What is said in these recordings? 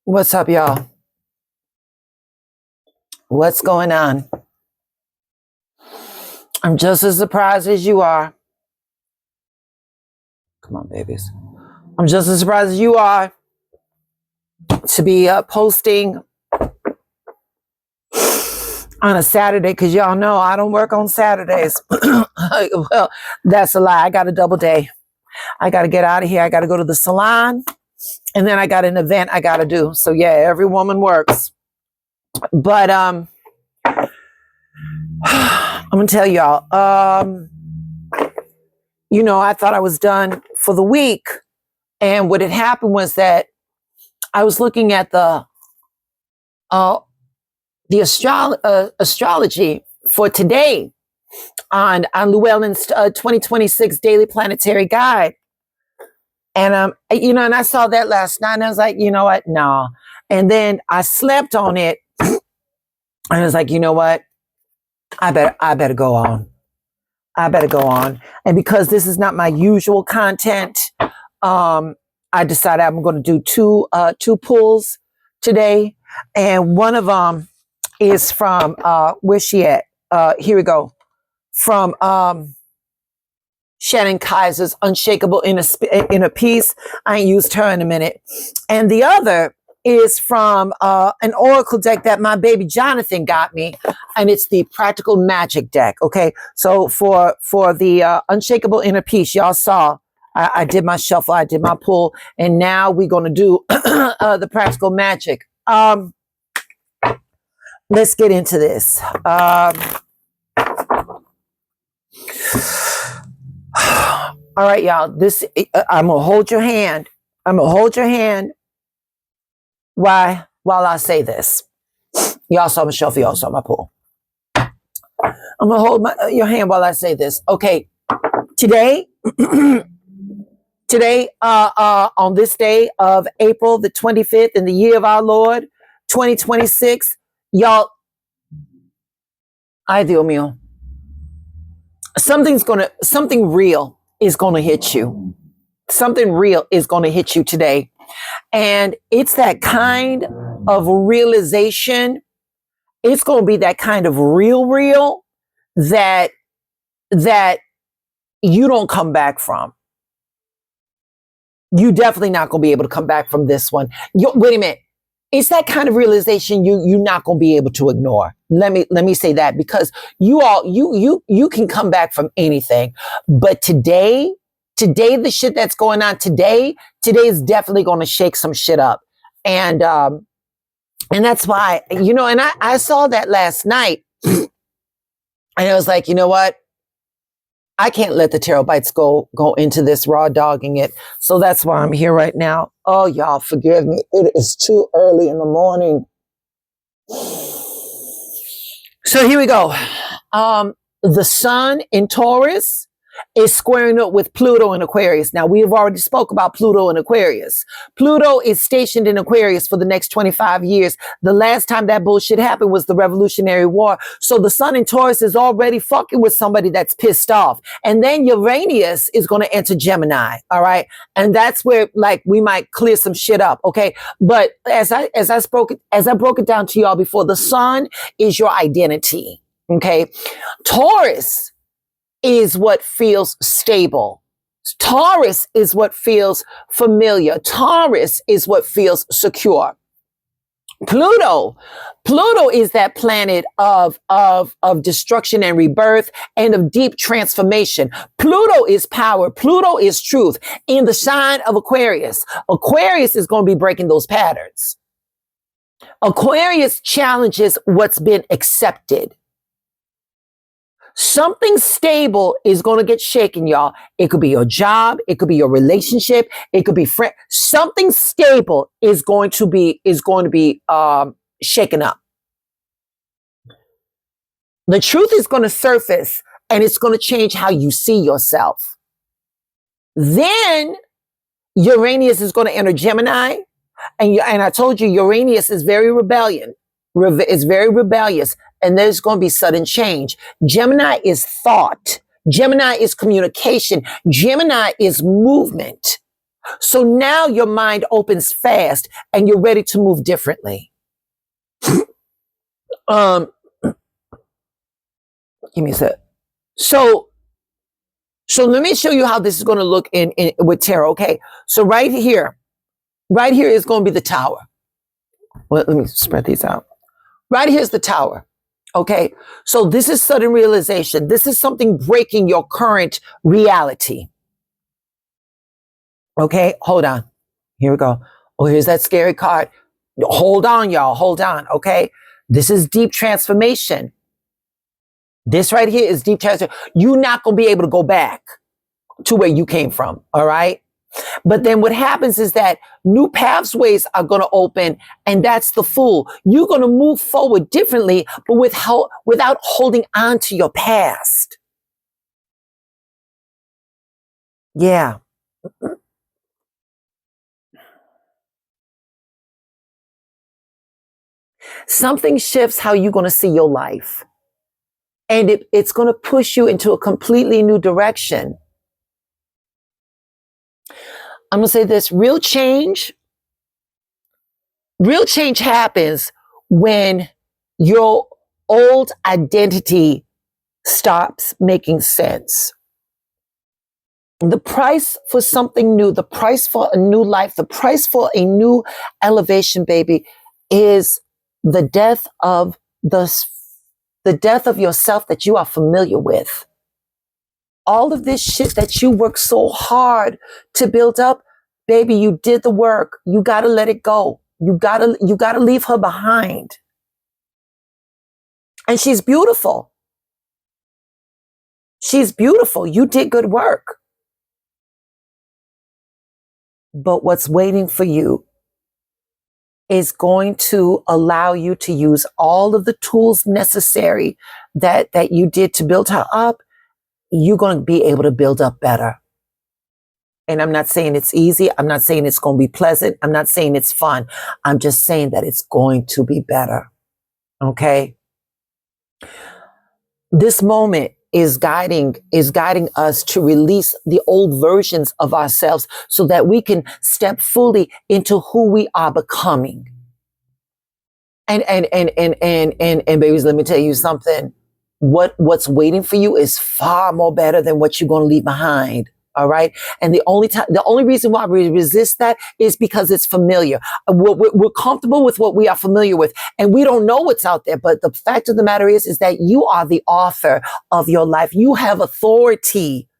What's up, y'all? What's going on? I'm just as surprised as you are. Come on, babies. I'm just as surprised as you are to be posting on a Saturday, because y'all know I don't work on Saturdays. Well, that's a lie. I got a double day. I got to get out of here. I got to go to the salon, and then I got an event I got to do. So yeah, every woman works. But I'm gonna tell y'all. I thought I was done for the week, and what had happened was that I was looking at the astrology for today on Llewellyn's 2026 Daily Planetary Guide. And, and I saw that last night and I was like, you know what? No. And then I slept on it and I was like, you know what? I better go on. I better go on. And because this is not my usual content, I decided I'm going to do two pulls today. And one of them is from, where's she at? Here we go. From Shannon Kaiser's Unshakable Inner Peace. I ain't used her in a minute. And the other is from an oracle deck that my baby Jonathan got me, and it's the Practical Magic deck. Okay, so for the Unshakable Inner Peace, y'all saw I did my shuffle, I did my pull, and now we're gonna do the Practical Magic. Let's get into this. All right, y'all. I'm gonna hold your hand. I'm gonna hold your hand. While I say this, y'all saw my shuffle. Y'all saw my pull. I'm gonna hold your hand while I say this. Okay, today, on this day of April the 25th in the year of our Lord 2026, y'all. Ay, Dios mío. Something real is gonna hit you. Something real is gonna hit you today. And it's that kind of realization. It's gonna be that kind of real that you don't come back from. You definitely not gonna be able to come back from this one. Wait a minute. It's that kind of realization you're not going to be able to ignore. Let me say that, because you can come back from anything, but today the shit that's going on today is definitely going to shake some shit up, and that's why and I saw that last night, and I was like, you know what? I can't let the tarot bites go into this raw dogging it. So that's why I'm here right now. Oh, y'all, forgive me. It is too early in the morning. So here we go. The sun in Taurus is squaring up with Pluto in Aquarius. Now, we have already spoke about Pluto in Aquarius. Pluto is stationed in Aquarius for the next 25 years. The last time that bullshit happened was the Revolutionary War. So the sun in Taurus is already fucking with somebody that's pissed off. And then Uranus is going to enter Gemini. All right. And that's where, like, we might clear some shit up. Okay. But as I broke it down to y'all before, the sun is your identity. Okay. Taurus is what feels stable. Taurus is what feels familiar. Taurus is what feels secure. Pluto is that planet of destruction and rebirth and of deep transformation. Pluto is power. Pluto is truth. In the sign of Aquarius, Aquarius is going to be breaking those patterns. Aquarius challenges what's been accepted. Something stable is going to get shaken, y'all. It could be your job. It could be your relationship. It could be friend. Something stable is going to be shaken up. The truth is going to surface, and it's going to change how you see yourself. Then Uranus is going to enter Gemini, and I told you Uranus is very rebellious. And there's going to be sudden change. Gemini is thought. Gemini is communication. Gemini is movement. So now your mind opens fast and you're ready to move differently. Um, Give me a sec. So let me show you how this is going to look in with tarot. Okay. So right here is going to be the tower. Well, let me spread these out. Right here's the tower. Okay. So this is sudden realization. This is something breaking your current reality. Okay. Hold on. Here we go. Oh, here's that scary card. Hold on, y'all. Hold on. Okay. This is deep transformation. This right here is deep transformation. You're not going to be able to go back to where you came from. All right. But then what happens is that new pathways are going to open, and that's the Fool. You're going to move forward differently, but without holding on to your past. Yeah. Something shifts how you're going to see your life. And it's going to push you into a completely new direction. I'm going to say this, real change happens when your old identity stops making sense. The price for something new, the price for a new life, the price for a new elevation, baby, is the death of yourself that you are familiar with. All of this shit that you work so hard to build up, baby, you did the work. You got to let it go. You got to leave her behind. And she's beautiful. She's beautiful. You did good work. But what's waiting for you is going to allow you to use all of the tools necessary that you did to build her up. You're going to be able to build up better. And I'm not saying it's easy. I'm not saying it's going to be pleasant. I'm not saying it's fun. I'm just saying that it's going to be better. Okay? This moment is guiding us to release the old versions of ourselves so that we can step fully into who we are becoming. And babies, let me tell you something. What's waiting for you is far more better than what you're going to leave behind. All right. And the only reason why we resist that is because it's familiar. We're comfortable with what we are familiar with, and we don't know what's out there. But the fact of the matter is that you are the author of your life. You have authority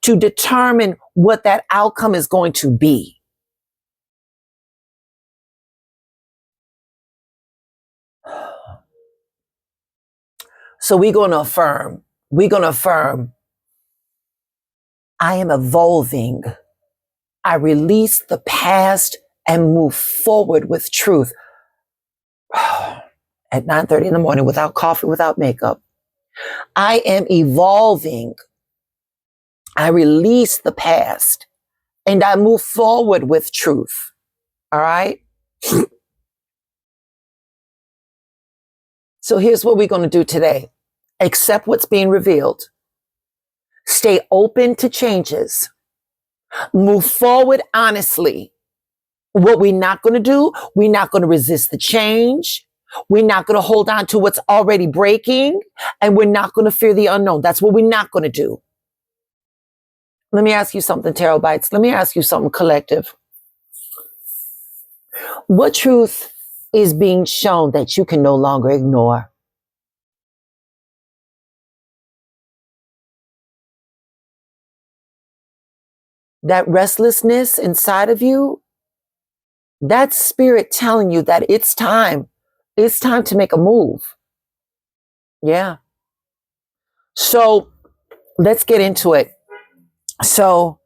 to determine what that outcome is going to be. So we're going to affirm. I am evolving. I release the past and move forward with truth. At 9:30 in the morning, without coffee, without makeup. I am evolving. I release the past and I move forward with truth. All right? So here's what we're going to do today. Accept what's being revealed. Stay open to changes. Move forward honestly. What we're not going to do, we're not going to resist the change. We're not going to hold on to what's already breaking, and we're not going to fear the unknown. That's what we're not going to do. Let me ask you something, Tarot Bites. Let me ask you something, collective. What truth is being shown that you can no longer ignore? That restlessness inside of you, that's spirit telling you that it's time. It's time to make a move. Yeah. So let's get into it. So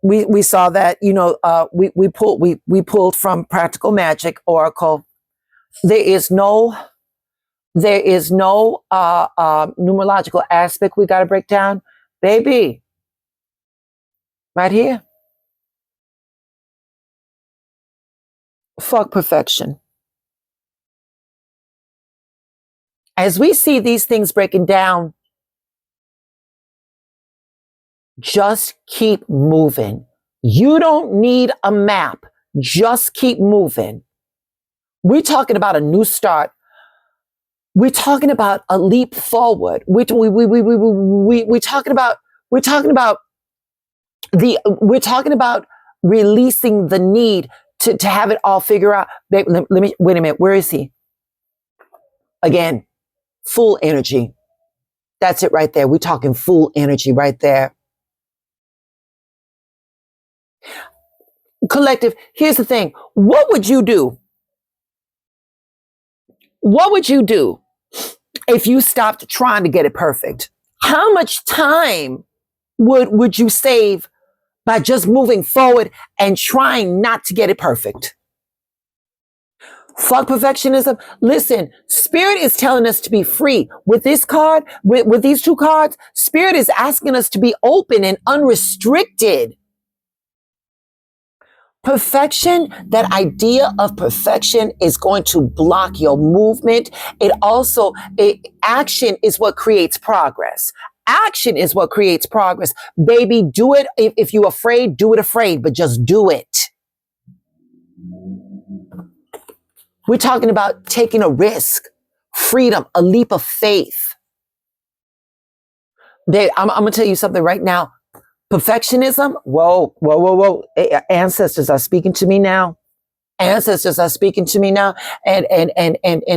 we saw that, we pulled from Practical Magic Oracle. There is no numerological aspect we got to break down, baby. Right here. Fuck perfection. As we see these things breaking down, just keep moving. You don't need a map. Just keep moving. We're talking about a new start. We're talking about a leap forward. We're talking about we're talking about releasing the need to have it all figured out. Let me wait a minute. Where is he? Again, full energy. That's it right there. We're talking full energy right there. Collective, here's the thing. What would you do? What would you do if you stopped trying to get it perfect? How much time would you save by just moving forward and trying not to get it perfect? Fuck perfectionism. Listen, Spirit is telling us to be free. With this card, with these two cards, Spirit is asking us to be open and unrestricted. Perfection, that idea of perfection is going to block your movement. Action is what creates progress. Action is what creates progress. Baby, do it. If you're afraid, do it afraid, but just do it. We're talking about taking a risk, freedom, a leap of faith. I'm going to tell you something right now. Perfectionism, whoa. Ancestors are speaking to me now. Ancestors are speaking to me now. And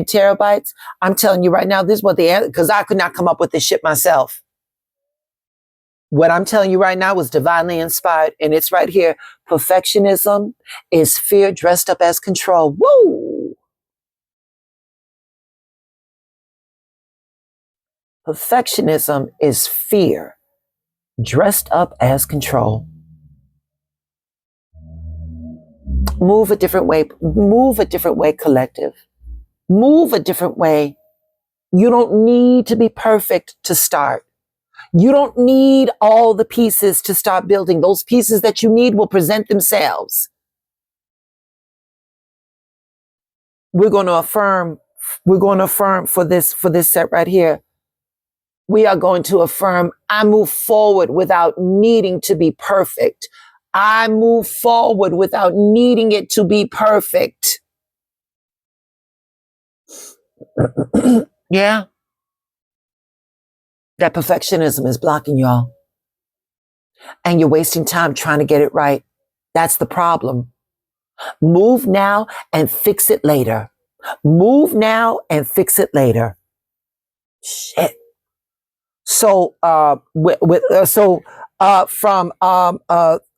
terabytes, I'm telling you right now, this is what because I could not come up with this shit myself. What I'm telling you right now was divinely inspired, and it's right here. Perfectionism is fear dressed up as control. Woo! Perfectionism is fear dressed up as control. Move a different way. Move a different way, collective. Move a different way. You don't need to be perfect to start. You don't need all the pieces to start building. Those pieces that you need will present themselves. We're going to affirm for this set right here. We are going to affirm, I move forward without needing to be perfect. I move forward without needing it to be perfect. Yeah. That perfectionism is blocking y'all. And you're wasting time trying to get it right. That's the problem. Move now and fix it later. Move now and fix it later. Shit. So, from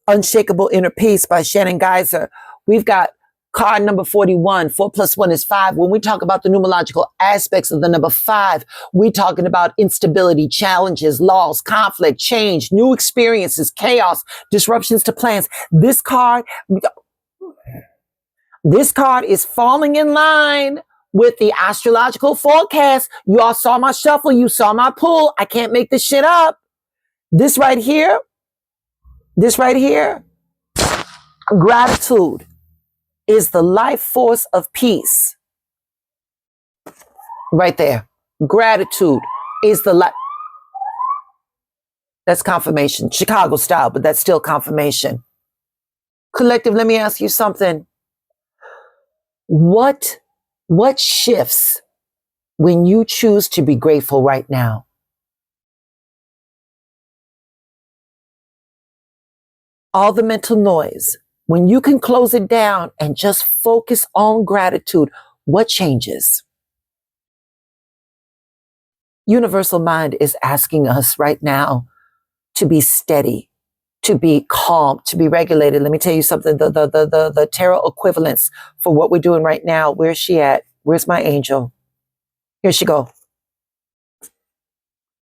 Unshakable Inner Peace by Shannon Geiser, we've got card number 41. 4 + 1 is 5. When we talk about the numerological aspects of the number 5, we're talking about instability, challenges, loss, conflict, change, new experiences, chaos, disruptions to plans. This card is falling in line with the astrological forecast. You all saw my shuffle. You saw my pull. I can't make this shit up. This right here, gratitude is the life force of peace. Right there. Gratitude is the life. That's confirmation. Chicago style, but that's still confirmation. Collective, let me ask you something. What shifts when you choose to be grateful right now? All the mental noise, when you can close it down and just focus on gratitude, what changes? Universal Mind is asking us right now to be steady, to be calm, to be regulated. Let me tell you something. The tarot equivalence for what we're doing right now. Where's she at? Where's my angel? Here she go.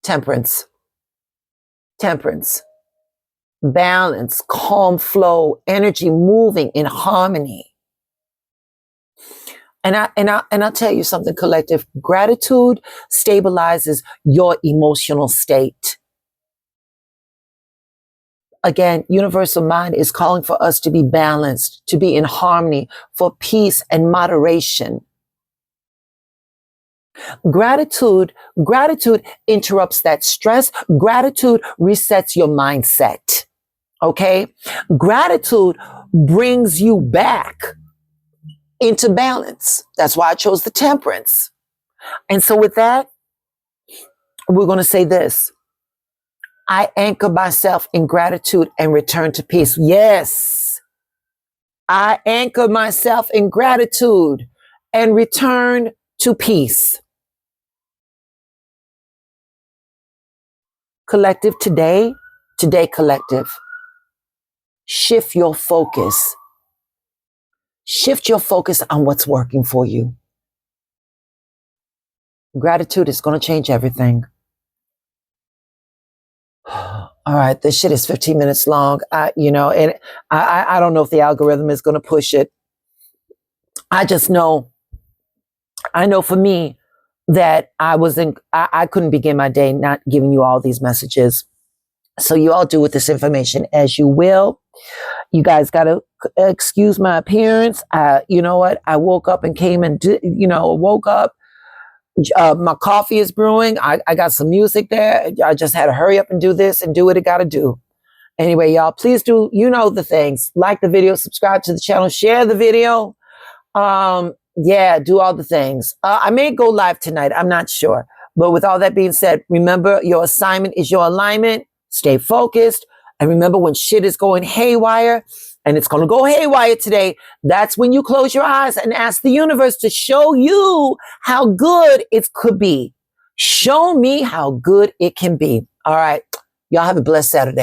Temperance. Balance, calm flow, energy moving in harmony. And I'll tell you something, collective. Gratitude stabilizes your emotional state. Again, Universal Mind is calling for us to be balanced, to be in harmony, for peace and moderation. Gratitude interrupts that stress. Gratitude resets your mindset. Okay. Gratitude brings you back into balance. That's why I chose the temperance. And so with that, we're going to say this. I anchor myself in gratitude and return to peace. Yes. I anchor myself in gratitude and return to peace. Collective today collective. Shift your focus. Shift your focus on what's working for you. Gratitude is going to change everything. All right, this shit is 15 minutes long. I don't know if the algorithm is going to push it. I know for me that I couldn't begin my day not giving you all these messages. So you all do with this information as you will. You guys got to excuse my appearance. You know what? I woke up and came and woke up. My coffee is brewing. I got some music there. I just had to hurry up and do this and do what I got to do. Anyway, y'all, please do, the things. Like the video, subscribe to the channel, share the video. Do all the things. I may go live tonight. I'm not sure. But with all that being said, remember your assignment is your alignment. Stay focused. And remember when shit is going haywire, and it's going to go haywire today, that's when you close your eyes and ask the universe to show you how good it could be. Show me how good it can be. All right. Y'all have a blessed Saturday.